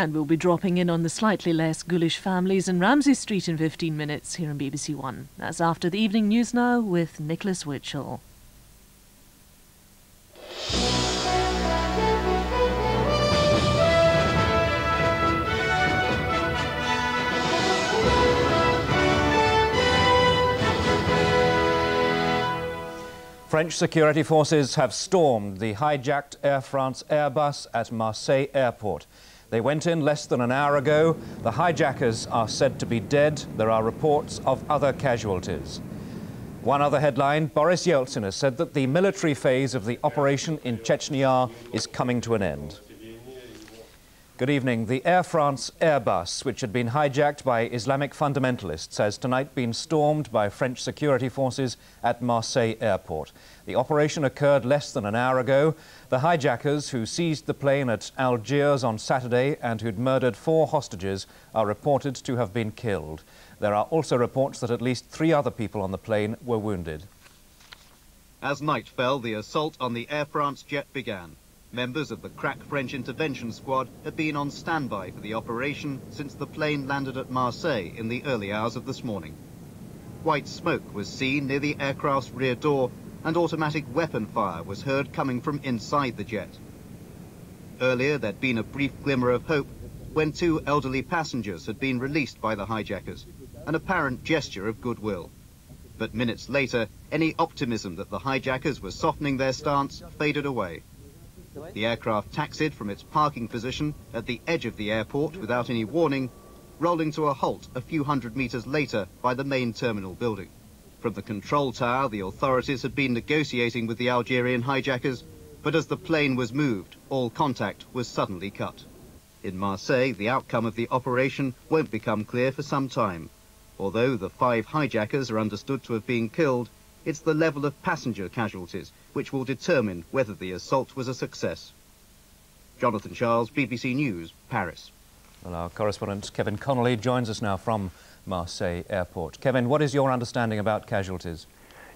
And we'll be dropping in on the slightly less ghoulish families in Ramsay Street in 15 minutes here on BBC One. That's after the evening news now with Nicholas Witchell. French security forces have stormed the hijacked Air France Airbus at Marseille airport. They went in less than an hour ago. The hijackers are said to be dead. There are reports of other casualties. One other headline, Boris Yeltsin has said that the military phase of the operation in Chechnya is coming to an end. Good evening. The Air France Airbus, which had been hijacked by Islamic fundamentalists, has tonight been stormed by French security forces at Marseille airport. The operation occurred less than an hour ago. The hijackers, who seized the plane at Algiers on Saturday and who'd murdered 4 hostages, are reported to have been killed. There are also reports that at least 3 other people on the plane were wounded. As night fell, the assault on the Air France jet began. Members of the crack French intervention squad had been on standby for the operation since the plane landed at Marseille in the early hours of this morning. White smoke was seen near the aircraft's rear door, and automatic weapon fire was heard coming from inside the jet. Earlier, there'd been a brief glimmer of hope when 2 elderly passengers had been released by the hijackers, an apparent gesture of goodwill. But minutes later, any optimism that the hijackers were softening their stance faded away. The aircraft taxied from its parking position at the edge of the airport without any warning, rolling to a halt a few hundred meters later by the main terminal building. From the control tower, the authorities had been negotiating with the Algerian hijackers, but as the plane was moved, all contact was suddenly cut. In Marseille, the outcome of the operation won't become clear for some time. Although the 5 hijackers are understood to have been killed, it's the level of passenger casualties which will determine whether the assault was a success. Jonathan Charles, BBC News, Paris. Well, our correspondent Kevin Connolly joins us now from Marseille airport. Kevin, what is your understanding about casualties?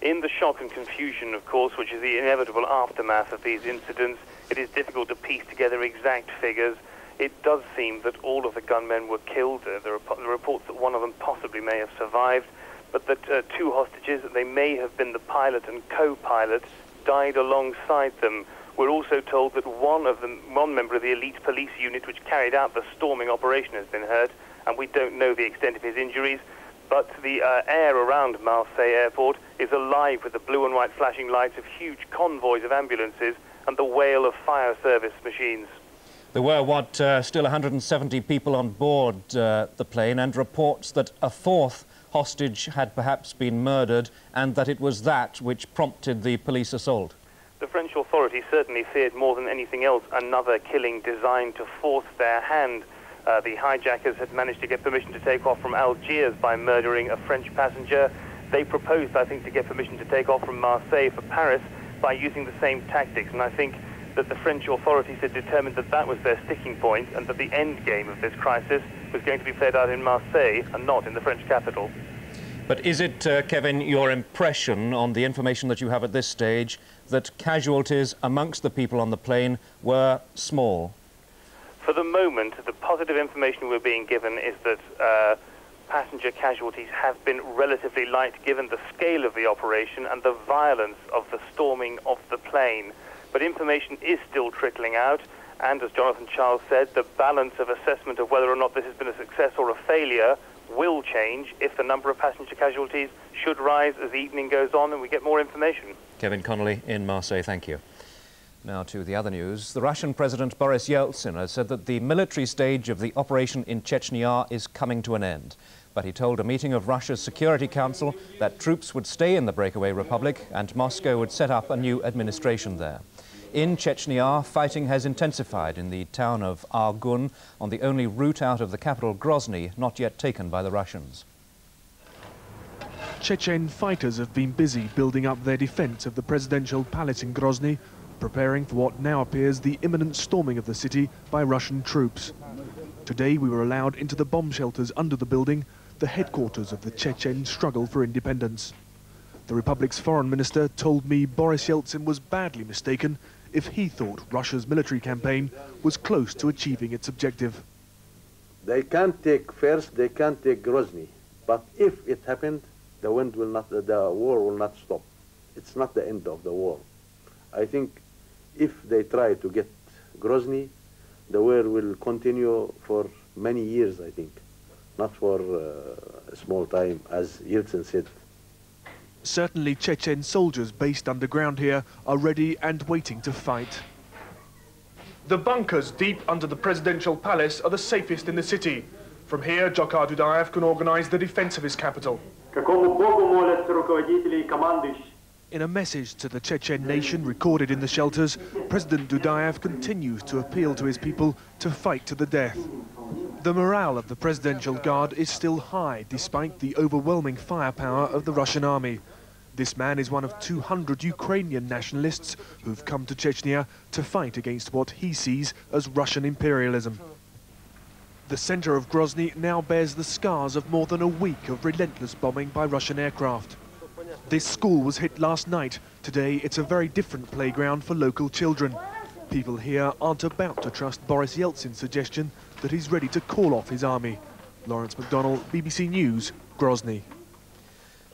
In the shock and confusion, of course, which is the inevitable aftermath of these incidents, it is difficult to piece together exact figures. It does seem that all of the gunmen were killed. There are reports that one of them possibly may have survived, but that 2 hostages, they may have been the pilot and co-pilot, died alongside them. We're also told that one member of the elite police unit which carried out the storming operation has been hurt, and we don't know the extent of his injuries. But the air around Marseille airport is alive with the blue and white flashing lights of huge convoys of ambulances and the wail of fire service machines. There were, still 170 people on board the plane, and reports that a 4th hostage had perhaps been murdered, and that it was that which prompted the police assault. The French authorities certainly feared more than anything else another killing designed to force their hand. The hijackers had managed to get permission to take off from Algiers by murdering a French passenger. They proposed, I think, to get permission to take off from Marseille for Paris by using the same tactics, and I think that the French authorities had determined that that was their sticking point, and that the end game of this crisis was going to be played out in Marseille and not in the French capital. But is it, Kevin, your impression on the information that you have at this stage that casualties amongst the people on the plane were small? For the moment, the positive information we're being given is that passenger casualties have been relatively light given the scale of the operation and the violence of the storming of the plane. But information is still trickling out, and as Jonathan Charles said, the balance of assessment of whether or not this has been a success or a failure will change if the number of passenger casualties should rise as the evening goes on and we get more information. Kevin Connolly in Marseille, thank you. Now to the other news. The Russian President Boris Yeltsin has said that the military stage of the operation in Chechnya is coming to an end. But he told a meeting of Russia's Security Council that troops would stay in the breakaway republic and Moscow would set up a new administration there. In Chechnya, fighting has intensified in the town of Argun, on the only route out of the capital Grozny not yet taken by the Russians. Chechen fighters have been busy building up their defence of the presidential palace in Grozny, preparing for what now appears the imminent storming of the city by Russian troops. Today we were allowed into the bomb shelters under the building, the headquarters of the Chechen struggle for independence. The Republic's foreign minister told me Boris Yeltsin was badly mistaken if he thought Russia's military campaign was close to achieving its objective. They can't take Grozny, but if it happened, the war will not stop. It's not the end of the war. I think if they try to get Grozny, the war will continue for many years, I think, not for a small time, as Yeltsin said. Certainly Chechen soldiers based underground here are ready and waiting to fight. The bunkers deep under the presidential palace are the safest in the city. From here, Dzhokhar Dudayev can organize the defense of his capital. In a message to the Chechen nation recorded in the shelters, President Dudayev continues to appeal to his people to fight to the death. The morale of the Presidential Guard is still high despite the overwhelming firepower of the Russian army. This man is one of 200 Ukrainian nationalists who've come to Chechnya to fight against what he sees as Russian imperialism. The centre of Grozny now bears the scars of more than a week of relentless bombing by Russian aircraft. This school was hit last night. Today it's a very different playground for local children. People here aren't about to trust Boris Yeltsin's suggestion that he's ready to call off his army. Lawrence MacDonald, BBC News, Grozny.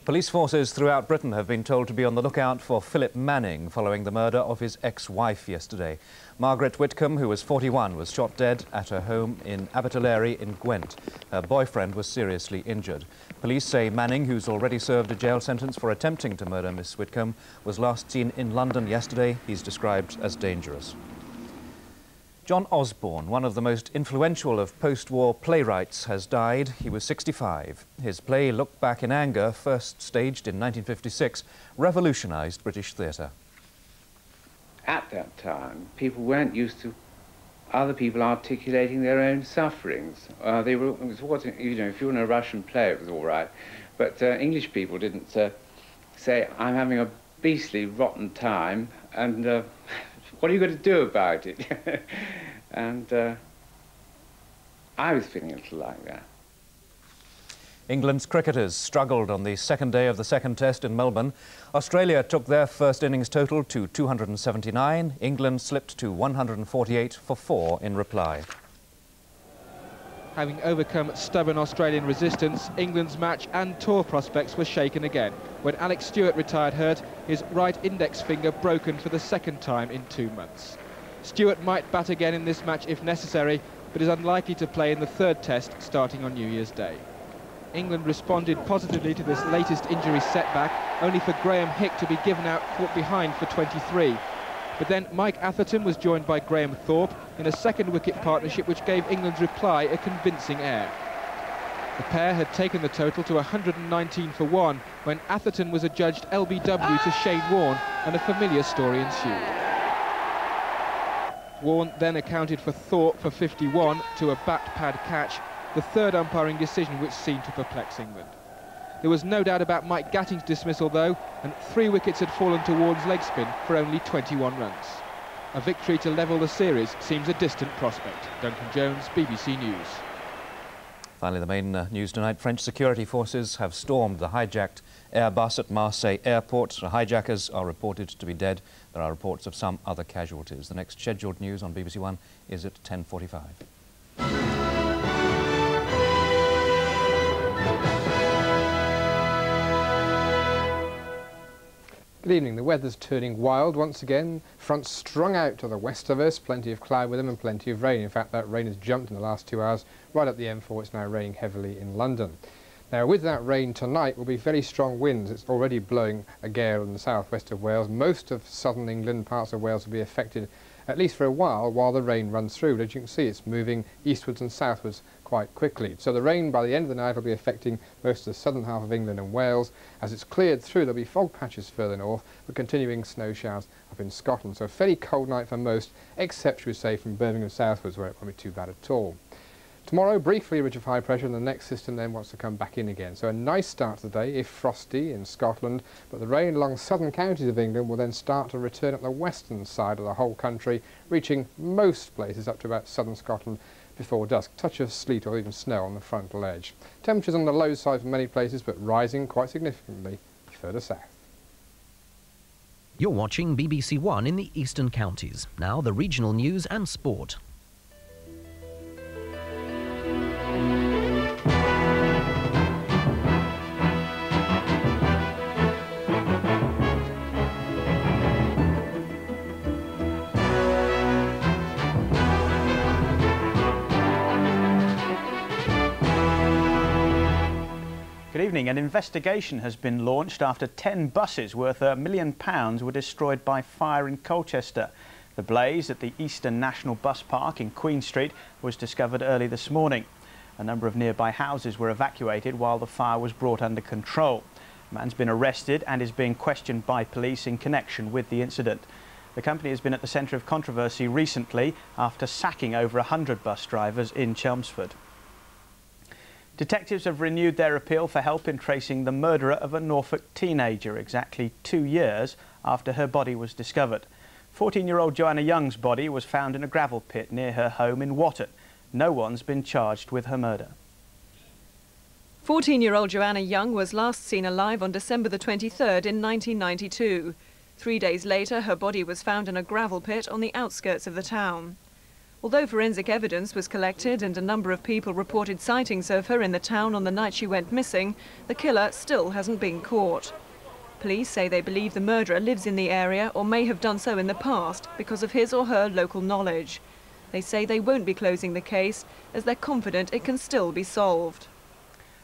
Police forces throughout Britain have been told to be on the lookout for Philip Manning following the murder of his ex-wife yesterday. Margaret Whitcomb, who was 41, was shot dead at her home in Abertillery in Gwent. Her boyfriend was seriously injured. Police say Manning, who's already served a jail sentence for attempting to murder Miss Whitcomb, was last seen in London yesterday. He's described as dangerous. John Osborne, one of the most influential of post-war playwrights, has died. He was 65. His play Look Back in Anger, first staged in 1956, revolutionised British theatre. At that time, people weren't used to other people articulating their own sufferings. If you were in a Russian play, it was all right. But English people didn't say, I'm having a beastly, rotten time, and what are you going to do about it? And I was feeling a little like that. England's cricketers struggled on the second day of the second test in Melbourne. Australia took their first innings total to 279. England slipped to 148 for 4 in reply. Having overcome stubborn Australian resistance, England's match and tour prospects were shaken again when Alex Stewart retired hurt, his right index finger broken for the second time in 2 months. Stewart might bat again in this match if necessary, but is unlikely to play in the third test starting on New Year's Day. England responded positively to this latest injury setback, only for Graham Hick to be given out caught behind for 23. But then Mike Atherton was joined by Graham Thorpe in a second wicket partnership which gave England's reply a convincing air. The pair had taken the total to 119 for 1 when Atherton was adjudged LBW to Shane Warne, and a familiar story ensued. Warne then accounted for Thorpe for 51 to a bat pad catch, the third umpiring decision which seemed to perplex England. There was no doubt about Mike Gatting's dismissal though, and 3 wickets had fallen to Warne's leg spin for only 21 runs. A victory to level the series seems a distant prospect. Duncan Jones, BBC News. Finally, the main news tonight. French security forces have stormed the hijacked Airbus at Marseille airport. The hijackers are reported to be dead. There are reports of some other casualties. The next scheduled news on BBC One is at 10:45. Good evening. The weather's turning wild once again. Fronts strung out to the west of us, plenty of cloud with them and plenty of rain. In fact, that rain has jumped in the last 2 hours. Right up the M4, it's now raining heavily in London. Now, with that rain tonight will be very strong winds. It's already blowing a gale in the southwest of Wales. Most of southern England, parts of Wales will be affected at least for a while the rain runs through. But as you can see, it's moving eastwards and southwards quite quickly. So the rain by the end of the night will be affecting most of the southern half of England and Wales. As it's cleared through, there'll be fog patches further north, but continuing snow showers up in Scotland. So a fairly cold night for most, except, we say, from Birmingham southwards, where it won't be too bad at all. Tomorrow, briefly a ridge of high pressure, and the next system then wants to come back in again. So a nice start to the day, if frosty, in Scotland, but the rain along southern counties of England will then start to return up the western side of the whole country, reaching most places up to about southern Scotland before dusk. Touch of sleet or even snow on the frontal edge. Temperatures on the low side for many places, but rising quite significantly further south. You're watching BBC One in the eastern counties. Now the regional news and sport. Good evening. An investigation has been launched after 10 buses worth £1 million were destroyed by fire in Colchester. The blaze at the Eastern National Bus Park in Queen Street was discovered early this morning. A number of nearby houses were evacuated while the fire was brought under control. A man's been arrested and is being questioned by police in connection with the incident. The company has been at the centre of controversy recently after sacking over 100 bus drivers in Chelmsford. Detectives have renewed their appeal for help in tracing the murderer of a Norfolk teenager exactly 2 years after her body was discovered. 14-year-old Joanna Young's body was found in a gravel pit near her home in Watton. No one's been charged with her murder. 14-year-old Joanna Young was last seen alive on December the 23rd in 1992. 3 days later, her body was found in a gravel pit on the outskirts of the town. Although forensic evidence was collected and a number of people reported sightings of her in the town on the night she went missing, the killer still hasn't been caught. Police say they believe the murderer lives in the area or may have done so in the past because of his or her local knowledge. They say they won't be closing the case as they're confident it can still be solved.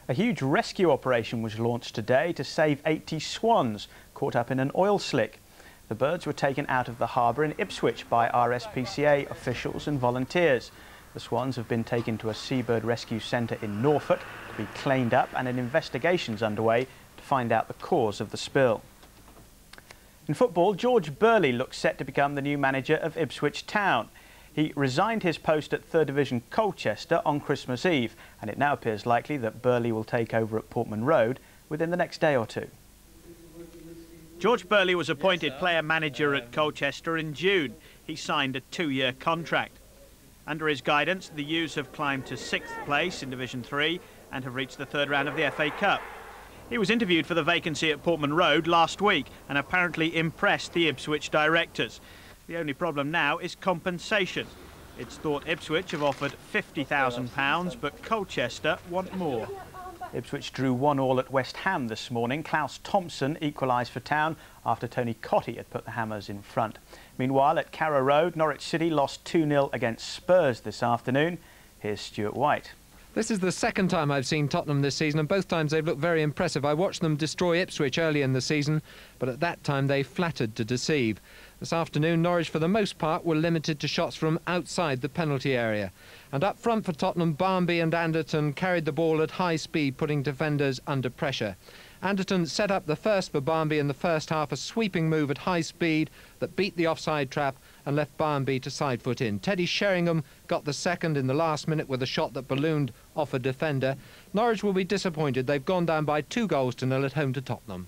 A huge rescue operation was launched today to save 80 swans caught up in an oil slick. The birds were taken out of the harbour in Ipswich by RSPCA officials and volunteers. The swans have been taken to a seabird rescue centre in Norfolk to be cleaned up, and an investigation is underway to find out the cause of the spill. In football, George Burley looks set to become the new manager of Ipswich Town. He resigned his post at 3rd Division Colchester on Christmas Eve, and it now appears likely that Burley will take over at Portman Road within the next day or two. George Burley was appointed player manager at Colchester in June. He signed a 2-year contract. Under his guidance, the U's have climbed to 6th place in Division 3 and have reached the 3rd round of the FA Cup. He was interviewed for the vacancy at Portman Road last week and apparently impressed the Ipswich directors. The only problem now is compensation. It's thought Ipswich have offered £50,000, but Colchester want more. Ipswich drew 1-1 at West Ham this morning. Klaus Thompson equalised for Town after Tony Cottee had put the Hammers in front. Meanwhile, at Carrow Road, Norwich City lost 2-0 against Spurs this afternoon. Here's Stuart White. This is the second time I've seen Tottenham this season, and both times they've looked very impressive. I watched them destroy Ipswich early in the season, but at that time they flattered to deceive. This afternoon, Norwich, for the most part, were limited to shots from outside the penalty area. And up front for Tottenham, Barmby and Anderton carried the ball at high speed, putting defenders under pressure. Anderton set up the first for Barmby in the first half, a sweeping move at high speed that beat the offside trap and left Barmby to side foot in. Teddy Sheringham got the second in the last minute with a shot that ballooned off a defender. Norwich will be disappointed. They've gone down by 2-0 at home to Tottenham.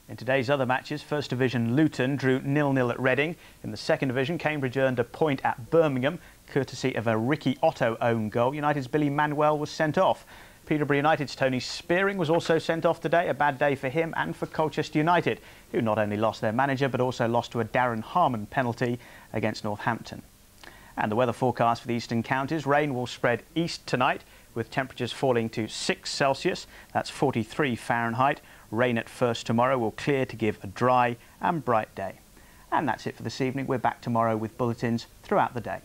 In today's other matches, First Division Luton drew 0-0 at Reading. In the Second Division, Cambridge earned a point at Birmingham, courtesy of a Ricky Otto own goal. United's Billy Manuel was sent off. Peterborough United's Tony Spearing was also sent off today. A bad day for him and for Colchester United, who not only lost their manager but also lost to a Darren Harmon penalty against Northampton. And the weather forecast for the eastern counties: rain will spread east tonight with temperatures falling to 6 Celsius, that's 43 Fahrenheit. Rain at first tomorrow will clear to give a dry and bright day. And that's it for this evening. We're back tomorrow with bulletins throughout the day.